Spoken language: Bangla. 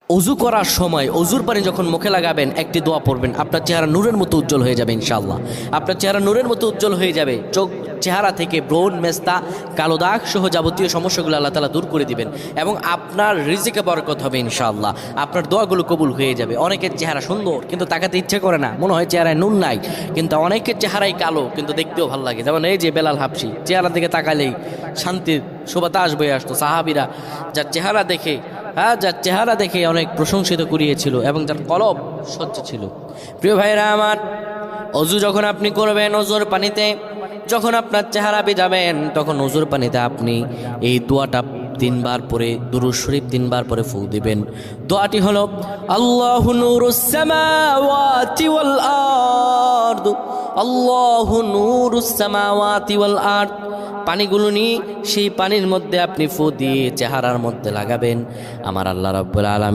অজু করার সময় অজুর পানি যখন মুখে লাগাবেন একটি দোয়া পড়বেন, আপনার চেহারা নূরের মতো উজ্জ্বল হয়ে যাবে ইনশাআল্লাহ। আপনার চেহারা নূরের মতো উজ্জ্বল হয়ে যাবে, চেহারা থেকে ব্রণ, মেস্তা, কালো দাগ সহ যাবতীয় সমস্যাগুলো আল্লাহ তাআলা দূর করে দিবেন এবং আপনার রিজিকে বরকত হবে ইনশাআল্লাহ। আপনার দোয়াগুলো কবুল হয়ে যাবে। অনেকের চেহারা সুন্দর কিন্তু তাকাতে ইচ্ছে করে না, মনে হয় চেহারায় নুন নাই, কিন্তু অনেকের চেহারাই কালো কিন্তু দেখতেও ভালো লাগে। যেমন এই যে বেলাল হাবশি, চেহারা দিকে তাকালেই শান্তির সুবাতাস বয়ে আসতো। সাহাবীরা যার চেহারা দেখে অনেক প্রশংসিত করিয়েছিল এবং যার কলব স্বচ্ছ ছিল। প্রিয় ভাইরা আমার, অজু যখন আপনি করবেন, অজুর পানিতে যখন আপনার চেহারা ভিজাবেন, তখন অজুর পানিতে আপনি এই দোয়াটা 3 বার পরে, দুরূদ শরীফ 3 বার পরে ফু দিবেন। দোয়াটি হলো আল্লাহু নূরুস সামাওয়াতি ওয়াল আরদ, আল্লাহু নূরুস সামাওয়াতি ওয়াল আরদ। পানিগুলো নিয়ে সেই পানির মধ্যে আপনি ফু দিয়ে চেহারার মধ্যে লাগাবেন। আমার আল্লাহ রাব্বুল আলামিন